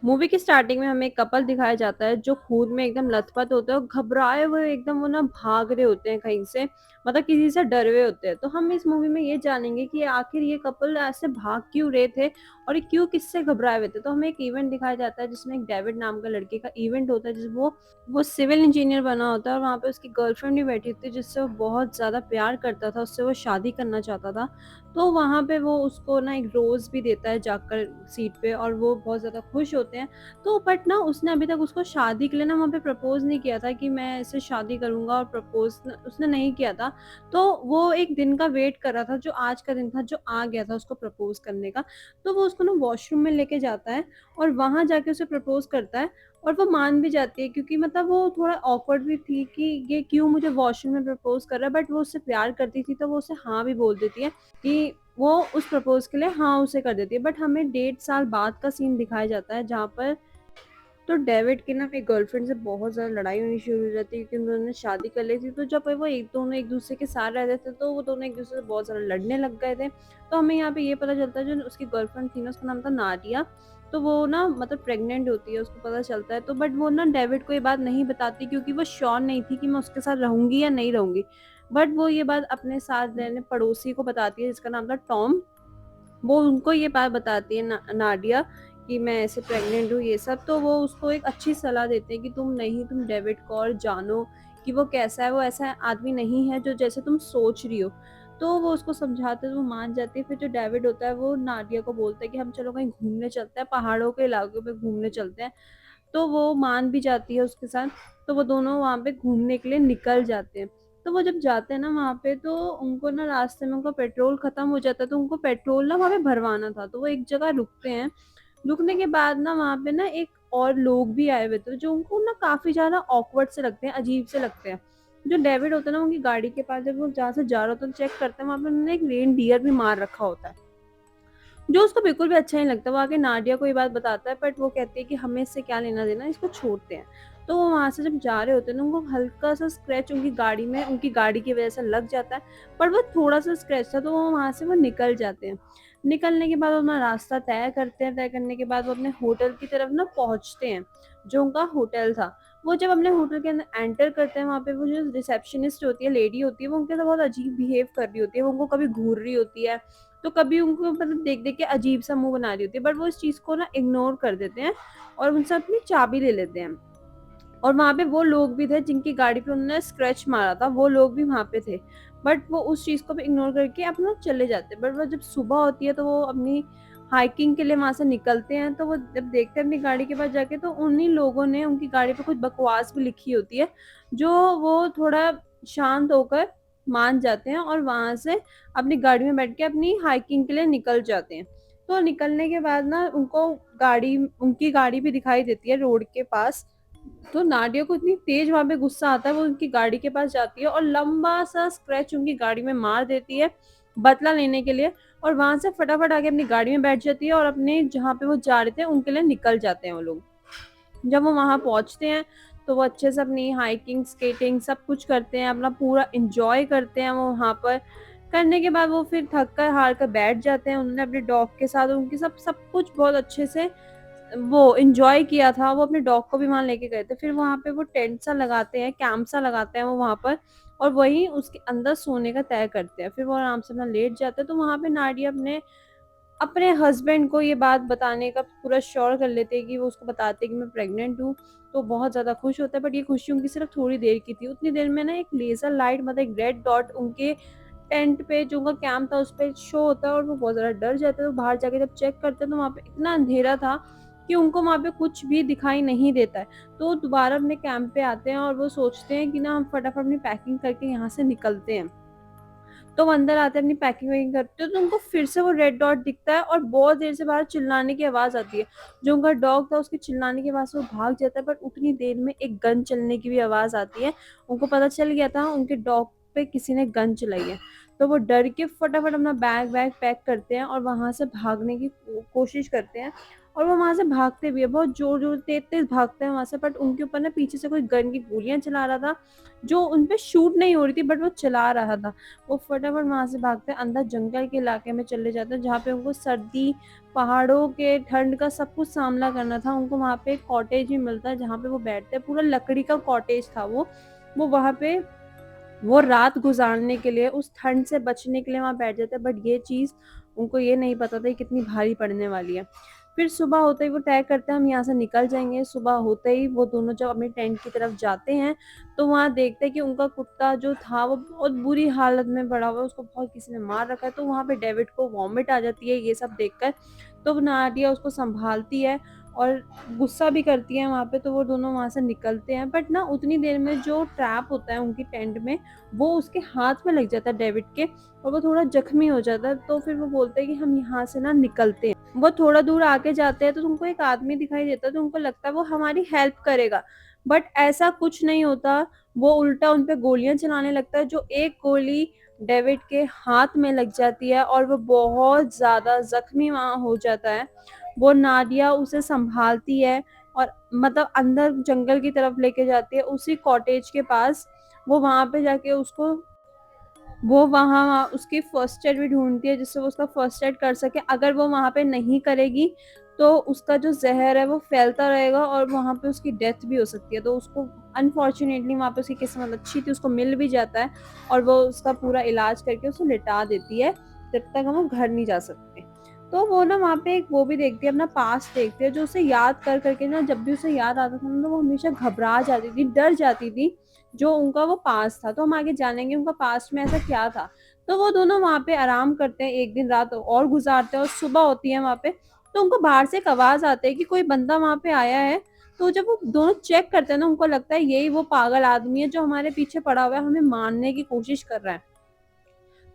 Movie की starting में हमें एक कपल दिखाया जाता है जो खून में एकदम लथपथ होते हैं और घबराए हुए एकदम वो ना भाग रहे होते हैं कहीं से, मतलब किसी से डरे हुए होते हैं। तो हम इस मूवी में ये जानेंगे कि आखिर ये कपल ऐसे भाग क्यों रहे थे और ये क्यों किससे घबराए हुए थे। तो हमें एक इवेंट दिखाया जाता है जिसमें एक डेविड नाम का लड़के का इवेंट होता है, जिस वो सिविल इंजीनियर बना होता है और वहाँ पे उसकी गर्लफ्रेंड भी बैठी होती है जिससे वो बहुत ज़्यादा प्यार करता था, उससे वो शादी करना चाहता था। तो वहाँ पे वो उसको ना एक रोज़ भी देता है जाकर सीट पे और वो बहुत ज़्यादा खुश होते हैं। तो बट ना उसने अभी तक उसको शादी के लिए ना वहाँ पे प्रपोज़ नहीं किया था कि मैं इससे शादी करूँगा, और प्रपोज़ न उसने नहीं किया था। तो वो एक दिन का वेट कर रहा था, जो आज का दिन था, जो आ गया था उसको प्रपोज़ करने का। तो वो उसको ना वॉशरूम में लेके जाता है और वहाँ जाके उसे प्रपोज़ करता है और वो मान भी जाती है, क्योंकि मतलब वो थोड़ा ऑकवर्ड भी थी कि ये क्यों मुझे वॉशरूम में प्रपोज़ कर रहा है, बट वो उससे प्यार करती थी तो वो उसे हाँ भी बोल देती है कि वो उस प्रपोज़ के लिए हाँ उसे कर देती है। बट हमें 1.5 साल बाद का सीन दिखाया जाता है जहाँ पर तो डेविड की ना अपनी गर्लफ्रेंड से बहुत ज़्यादा लड़ाई होनी शुरू हो जाती है, क्योंकि उन्होंने शादी कर ली थी। तो जब वो एक दोनों एक दूसरे के साथ रहते थे तो वो दोनों एक दूसरे से बहुत ज़्यादा लड़ने लग गए थे। तो हमें यहाँ पे ये पता चलता है, जो उसकी गर्लफ्रेंड थी ना उसका नाम था नाडिया। तो वो ना मतलब प्रेग्नेंट होती है, उसको पता चलता है। तो बट वो ना डेविड को ये बात नहीं बताती, क्योंकि वो श्योर नहीं थी कि मैं उसके साथ रहूंगी या नहीं रहूंगी। बट वो ये बात अपने साथ रहने पड़ोसी को बताती है जिसका नाम था टॉम। वो उनको ये बात बताती है नाडिया कि मैं ऐसे प्रेग्नेंट हूँ ये सब। तो वो उसको एक अच्छी सलाह देते हैं कि तुम डेविड को और जानो कि वो कैसा है, वो ऐसा आदमी नहीं है जो जैसे तुम सोच रही हो। तो वो उसको समझाते हैं तो वो मान जाती है। फिर जो डेविड होता है वो नाडिया को बोलता है कि हम चलो कहीं घूमने चलते हैं, पहाड़ों के इलाकों में घूमने चलते हैं। तो वो मान भी जाती है उसके साथ। तो वो दोनों वहाँ पे घूमने के लिए निकल जाते हैं। तो वो जब जाते हैं ना वहाँ पे, तो उनको ना रास्ते में उनका पेट्रोल खत्म हो जाता है, तो उनको पेट्रोल ना वहाँ पे भरवाना था। तो वो एक जगह रुकते हैं। रुकने के बाद ना वहाँ पे ना एक और लोग भी आए हुए थे जो उनको ना काफ़ी ज़्यादा ऑकवर्ड से लगते हैं, अजीब से लगते हैं। जो डेविड होता है ना उनकी गाड़ी के पास जब वो जहाँ से जा रहा होता है चेक करते हैं, वहाँ पे उन्होंने एक रेन डियर भी मार रखा होता है, जो उसको बिल्कुल भी अच्छा नहीं लगता। वो आके नाडिया को ये बात बताता है, बट वो कहती है कि हमें इससे क्या लेना देना, इसको छोड़ते हैं। तो वो वहाँ से जब जा रहे होते हैं ना, उनको हल्का सा स्क्रैच उनकी गाड़ी में उनकी गाड़ी की वजह से लग जाता है। पर वो थोड़ा सा स्क्रैच था, तो वो वहाँ से वो निकल जाते हैं। निकलने के बाद वो अपना रास्ता तय करते हैं। तय करने के बाद वो अपने होटल की तरफ ना पहुँचते हैं, जो उनका होटल था। वो जब अपने होटल के अंदर एंटर करते हैं, वहाँ पे वो जो रिसेप्शनिस्ट होती है, लेडी होती है, वो उनके साथ बहुत अजीब बिहेव कर रही होती है। वो उनको कभी घूर रही होती है, तो कभी उनको मतलब देख-देख के अजीब सा मुँह बना रही होती है, बट वो इस चीज़ को ना इग्नोर कर देते हैं और उनसे अपनी चाबी ले लेते हैं। और वहाँ पे वो लोग भी थे जिनकी गाड़ी पे उन्होंने स्क्रैच मारा था, वो लोग भी वहाँ पे थे। बट वो उस चीज़ को भी इग्नोर करके अपना चले जाते हैं। बट वो जब सुबह होती है तो वो अपनी हाइकिंग के लिए वहाँ से निकलते हैं। तो वो जब देखते हैं अपनी गाड़ी के पास जाके, तो उन्हीं लोगों ने उनकी गाड़ी पे कुछ बकवास भी लिखी होती है, जो वो थोड़ा शांत होकर मान जाते हैं और वहाँ से अपनी गाड़ी में बैठ के अपनी हाइकिंग के लिए निकल जाते हैं। तो निकलने के बाद ना उनको गाड़ी उनकी गाड़ी भी दिखाई देती है रोड के पास। तो नाडिया को इतनी तेज वहाँ पे गुस्सा आता है, वो उनकी गाड़ी के पास जाती है और लंबा सा स्क्रैच उनकी गाड़ी में मार देती है बदला लेने के लिए। और वहां से फटाफट आके अपनी गाड़ी में बैठ जाती है और अपने जहाँ पे वो जा रहे थे उनके लिए निकल जाते हैं वो लोग। जब वो वहाँ पहुँचते हैं तो वो अच्छे से अपनी हाइकिंग, स्केटिंग सब कुछ करते हैं, अपना पूरा एन्जॉय करते हैं वो वहाँ पर। करने के बाद वो फिर थक कर हार कर बैठ जाते हैं। उन्होंने अपने डॉग के साथ उनकी सब सब कुछ बहुत अच्छे से वो एन्जॉय किया था। वो अपने डॉग को भी वहाँ लेके गए थे। फिर वहाँ पे वो टेंट सा लगाते हैं, कैंप सा लगाते हैं वो वहाँ पर, और वहीं उसके अंदर सोने का तय करते हैं। फिर वो आराम से अपना लेट जाते हैं। तो वहाँ पे नाडिया अपने अपने हस्बैंड को ये बात बताने का पूरा श्योर कर लेते हैं कि वो उसको बताते हैं कि मैं प्रेग्नेंट हूँ। तो बहुत ज़्यादा खुश होता है, बट ये खुशी उनकी सिर्फ थोड़ी देर की थी। उतनी देर में ना एक लेज़र लाइट, मतलब एक रेड डॉट उनके टेंट पे जो उनका कैंप था उस पे शो होता है और वो बहुत ज़्यादा डर जाते हैं। तो बाहर जाके जब चेक करते हैं तो वहाँ पे इतना अंधेरा था कि उनको वहाँ पे कुछ भी दिखाई नहीं देता है। तो दोबारा अपने कैंप पे आते हैं और वो सोचते हैं कि ना हम फटाफट अपनी पैकिंग करके यहाँ से निकलते हैं। तो वो अंदर आते हैं, अपनी पैकिंग वैकिंग करते हैं, तो उनको फिर से वो रेड डॉट दिखता है और बहुत देर से बाहर चिल्लाने की आवाज़ आती है। जो उनका डॉग था उसके चिल्लाने की आवाज़ से वो भाग जाता है, बट उतनी देर में एक गन चलने की भी आवाज़ आती है। उनको पता चल गया था उनके डॉग पे किसी ने गन चलाई है। तो वो डर के फटाफट अपना बैग वैग पैक करते हैं और वहाँ से भागने की कोशिश करते हैं। और वो वहाँ से भागते भी हैं, बहुत ज़ोर-ज़ोर तेज़-तेज़ भागते हैं वहाँ से, बट उनके ऊपर ना पीछे से कोई गन की गोलियाँ चला रहा था, जो उन पे शूट नहीं हो रही थी बट वो चला रहा था। वो फटाफट वहाँ से भागते हैं, अंदर जंगल के इलाके में चले जाते हैं, जहाँ पे उनको सर्दी, पहाड़ों के ठंड का सब कुछ सामना करना था। उनको वहाँ पे एक कॉटेज भी मिलता है जहाँ पे वो बैठते हैं, पूरा लकड़ी का कॉटेज था वो। वो वहाँ पे वो रात गुज़ारने के लिए, उस ठंड से बचने के लिए वहाँ बैठ जाते हैं, बट ये चीज़ उनको ये नहीं पता था, ये कितनी भारी पड़ने वाली है। फिर सुबह होते ही वो तय करते हैं हम यहाँ से निकल जाएँगे। सुबह होते ही वो दोनों जब अपने टेंट की तरफ जाते हैं, तो वहाँ देखते हैं कि उनका कुत्ता जो था वो बहुत बुरी हालत में पड़ा हुआ है, उसको बहुत किसी ने मार रखा है। तो वहाँ पे डेविड को वॉमिट आ जाती है ये सब देखकर, तो नादिया उसको सँभालती है और गुस्सा भी करती है वहाँ पे, तो वो दोनों वहाँ से निकलते हैं। बट ना उतनी देर में जो ट्रैप होता है उनकी टेंट में, वो उसके हाथ में लग जाता है डेविड के, और वो थोड़ा ज़ख्मी हो जाता है। तो फिर वो बोलते हैं कि हम यहाँ से ना निकलते हैं। वो थोड़ा दूर आगे जाते हैं तो तुमको एक आदमी दिखाई देता है, तो उनको लगता है वो हमारी हेल्प करेगा, बट ऐसा कुछ नहीं होता। वो उल्टा उन पे गोलियाँ चलाने लगता है, जो एक गोली डेविड के हाथ में लग जाती है और वो बहुत ज़्यादा ज़ख्मी वहाँ हो जाता है। वो नादिया उसे सँभालती है और मतलब अंदर जंगल की तरफ लेके जाती है, उसी कॉटेज के पास। वो वहाँ पे जाके उसको वो वहाँ उसकी फर्स्ट एड भी ढूँढती है, जिससे वो उसका फर्स्ट एड कर सके। अगर वो वहाँ पे नहीं करेगी, तो उसका जो ज़हर है वो फैलता रहेगा और वहाँ पे उसकी डेथ भी हो सकती है। तो उसको अनफॉर्च्यूनेटली वहाँ पे उसकी किस्मत अच्छी थी, उसको मिल भी जाता है और वो उसका पूरा इलाज करके उसे लिटा देती है, जब तक हम वो घर नहीं जा सकते। तो वो ना वहाँ पे एक वो भी देखती है, अपना पास्ट देखती है, जो उसे याद कर के ना, जब भी उसे याद आता था ना, तो वो हमेशा घबरा जाती थी, डर जाती थी, जो उनका वो पास्ट था। तो हम आगे जानेंगे उनका पास्ट में ऐसा क्या था। तो वो दोनों वहाँ पे आराम करते हैं, एक दिन रात और गुज़ारते हैं और सुबह होती है वहाँ पे, तो उनको बाहर से एक आवाज़ आती है कि कोई बंदा वहाँ पे आया है। तो जब वो दोनों चेक करते हैं ना, उनको लगता है यही वो पागल आदमी है जो हमारे पीछे पड़ा हुआ है, हमें मारने की कोशिश कर रहा है।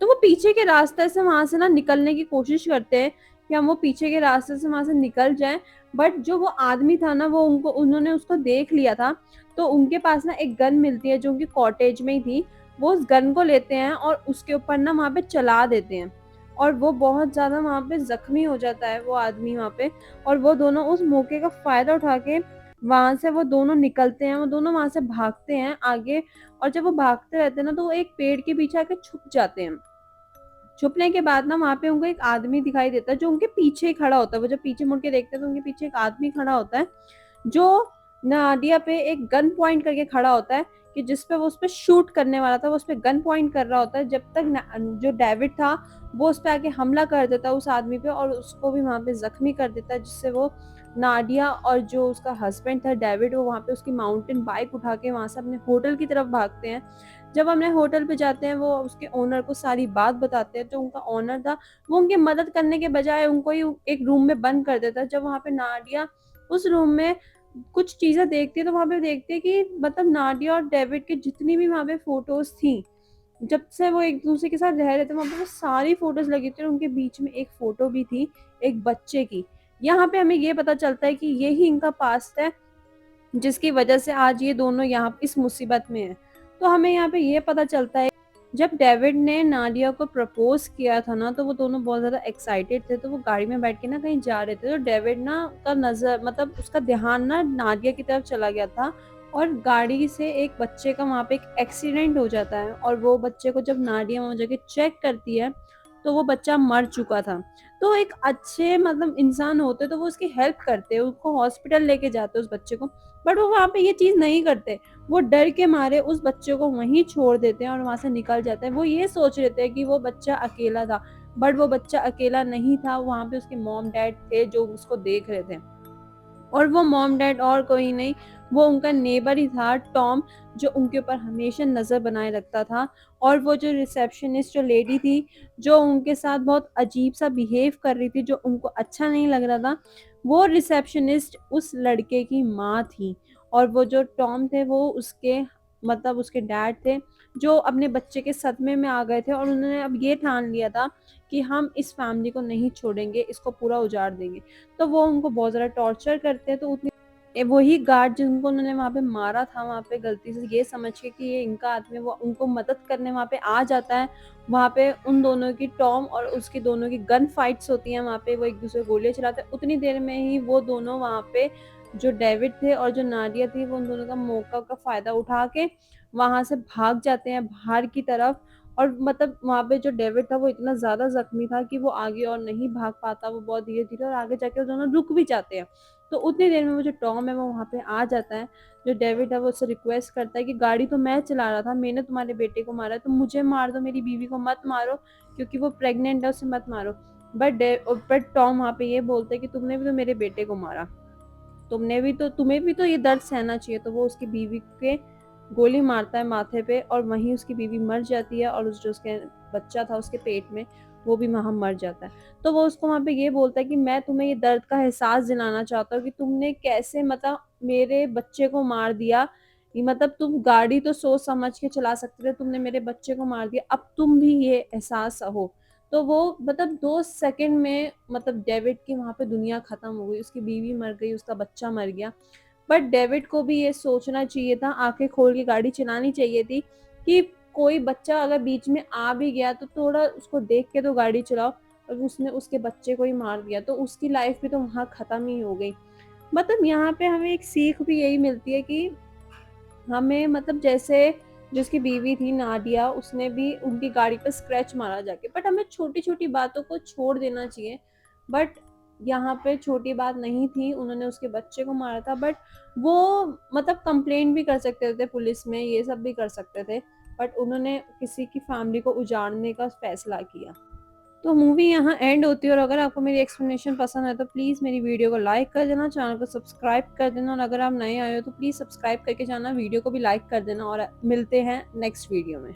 तो वो पीछे के रास्ते से वहाँ से ना निकलने की कोशिश करते हैं कि हम वो पीछे के रास्ते से वहाँ से निकल जाएँ। बट जो वो आदमी था ना, वो उन्होंने उसको देख लिया था। तो उनके पास ना एक गन मिलती है जो उनकी कॉटेज में ही थी। वो उस गन को लेते हैं और उसके ऊपर ना वहाँ पे चला देते हैं। और वो बहुत ज़्यादा वहाँ पे ज़ख्मी हो जाता है वो आदमी वहाँ पे, और वो दोनों उस मौके का फ़ायदा उठा के वहाँ से वो दोनों निकलते हैं। वो दोनों वहाँ से भागते हैं आगे, और जब वो भागते रहते हैं ना, तो वो एक पेड़ के पीछे आके छुप जाते हैं। छुपने के बाद ना वहाँ पे उनको एक आदमी दिखाई देता है, जो उनके पीछे ही खड़ा होता है। वो जब पीछे मुड़ के देखते हैं तो उनके पीछे एक आदमी खड़ा होता है, जो नादिया पे एक गन पॉइंट करके खड़ा होता है, कि जिस पे वो उस पे शूट करने वाला था, वो उस पे गन पॉइंट कर रहा होता है। जब तक जो डेविड था, वो उस पे आके हमला कर देता है उस आदमी पे, और उसको भी वहाँ पे ज़ख्मी कर देता है, जिससे वो नादिया और जो उसका हस्बैंड था डेविड, वो वहाँ पे उसकी माउंटेन बाइक उठा के वहाँ से अपने होटल की तरफ भागते हैं। जब अपने होटल पे जाते हैं, वो उसके ओनर को सारी बात बताते हैं। जो उनका ओनर था, वो उनकी मदद करने के बजाय उनको ही एक रूम में बंद कर देता है। जब वहाँ पे नादिया उस रूम में कुछ चीज़ें देखती है, तो वहाँ पे देखती है कि मतलब नादिया और डेविड की जितनी भी वहाँ पे फ़ोटोज़ थी, जब से वो एक-दूसरे के साथ रह रहे थे, वहाँ पे वो सारी फ़ोटोज़ लगी थी, और उनके बीच में एक फ़ोटो भी थी, एक बच्चे की। यहाँ पे हमें ये पता चलता है कि यही इनका पास्ट है, जिसकी वजह से आज ये दोनों यहाँ इस मुसीबत में हैं। तो हमें यहाँ पे ये पता चलता है, जब डेविड ने नादिया को प्रपोज़ किया था ना, तो वो दोनों बहुत ज़्यादा एक्साइटेड थे। तो वो गाड़ी में बैठ के ना कहीं जा रहे थे, तो डेविड ना का नज़र मतलब उसका ध्यान ना नादिया की तरफ चला गया था, और गाड़ी से एक बच्चे का वहाँ पे एक एक्सीडेंट हो जाता है, और वो बच्चे को जब नादिया वहाँ जाके चेक करती है, तो वो बच्चा मर चुका था। तो एक अच्छे मतलब इंसान होते तो वो उसकी हेल्प करते, उसको हॉस्पिटल लेके जाते उस बच्चे को, बट वो वहाँ पे ये चीज़ नहीं करते। वो डर के मारे उस बच्चे को वहीं छोड़ देते हैं और वहाँ से निकल जाते हैं। वो ये सोच रहे थे कि वो बच्चा अकेला था, बट वो बच्चा अकेला नहीं था, वहाँ पे उसके मॉम-डैड थे जो उसको देख रहे थे। और वो मॉम-डैड और कोई नहीं, वो उनका नेबर ही था टॉम, जो उनके ऊपर हमेशा नज़र बनाए रखता था। और वो जो रिसेप्शनिस्ट जो लेडी थी, जो उनके साथ बहुत अजीब-सा बिहेव कर रही थी, जो उनको अच्छा नहीं लग रहा था, वो रिसेप्शनिस्ट उस लड़के की माँ थी। और वो जो टॉम थे, वो उसके मतलब उसके डैड थे, जो अपने बच्चे के सदमे में आ गए थे, और उन्होंने अब ये ठान लिया था कि हम इस फैमिली को नहीं छोड़ेंगे, इसको पूरा उजाड़ देंगे। तो वो उनको बहुत ज़्यादा टॉर्चर करते हैं, तो उतनी वही गार्ड जिनको उन्होंने वहाँ पे मारा था, वहाँ पे गलती से ये समझ के कि ये इनका आदमी है, वो उनको मदद करने वहाँ पे आ जाता है। वहाँ पे उन दोनों की, टॉम और उसकी दोनों की गन फाइट्स होती हैं वहाँ पे, वो एक-दूसरे को गोलियाँ चलाते हैं। उतनी देर में ही वो दोनों वहाँ पे, जो डेविड थे और जो नाडिया थी, वो उन दोनों का मौका का फ़ायदा उठा के वहाँ से भाग जाते हैं बाहर की तरफ। और मतलब वहाँ पे जो डेविड था वो इतना ज़्यादा ज़ख्मी था कि वो आगे और नहीं भाग पाता, वो बहुत धीरे-धीरे, और आगे जाके वो दोनों रुक भी जाते हैं। तो उतनी देर में वो जो टॉम है वो वहाँ पे आ जाता है। जो डेविड है वो उससे रिक्वेस्ट करता है कि गाड़ी तो मैं चला रहा था, मैंने तुम्हारे बेटे को मारा है, तुम मुझे मार दो, मेरी बीवी को मत मारो, क्योंकि वो प्रेग्नेंट है, उसे मत मारो। बट टॉम वहाँ पे ये बोलता है कि तुमने भी तो मेरे बेटे को मारा, तुम्हें भी तो ये दर्द सहना चाहिए। तो वो उसकी बीवी के गोली मारता है माथे पे, और वहीं उसकी बीवी मर जाती है, और उस जो उसके बच्चा था उसके पेट में, वो भी वहाँ मर जाता है। तो वो उसको वहाँ पे ये बोलता है कि मैं तुम्हें ये दर्द का एहसास दिलाना चाहता हूँ कि तुमने कैसे मतलब मेरे बच्चे को मार दिया। ये मतलब तुम गाड़ी तो सोच समझ के चला सकते थे, तुमने मेरे बच्चे को मार दिया, अब तुम भी ये एहसास हो। तो वो मतलब 2 सेकंड में मतलब डेविड की वहाँ पे दुनिया खत्म हो गई, उसकी बीवी मर गई, उसका बच्चा मर गया। बट डेविड को भी ये सोचना चाहिए था, आँखें खोल के गाड़ी चलानी चाहिए थी कि कोई बच्चा अगर बीच में आ भी गया तो थोड़ा उसको देख के तो गाड़ी चलाओ। और उसने उसके बच्चे को ही मार दिया, तो उसकी लाइफ भी तो वहाँ खत्म ही हो गई। मतलब यहाँ पे हमें एक सीख भी यही मिलती है कि हमें मतलब जैसे जिसकी बीवी थी नाडिया, उसने भी उनकी गाड़ी पे स्क्रैच मारा जाके, बट हमें छोटी-छोटी बातों को छोड़ देना चाहिए। बट यहाँ पे छोटी बात नहीं थी, उन्होंने उसके बच्चे को मारा था, बट वो मतलब कंप्लेंट भी कर सकते थे पुलिस में, ये सब भी कर सकते थे, बट उन्होंने किसी की फैमिली को उजाड़ने का फैसला किया। तो मूवी यहाँ एंड होती है, और अगर आपको मेरी एक्सप्लेनेशन पसंद है तो प्लीज़ मेरी वीडियो को लाइक कर देना, चैनल को सब्सक्राइब कर देना, और अगर आप नए आए हो तो प्लीज़ सब्सक्राइब करके जाना, वीडियो को भी लाइक कर देना, और मिलते हैं नेक्स्ट वीडियो में।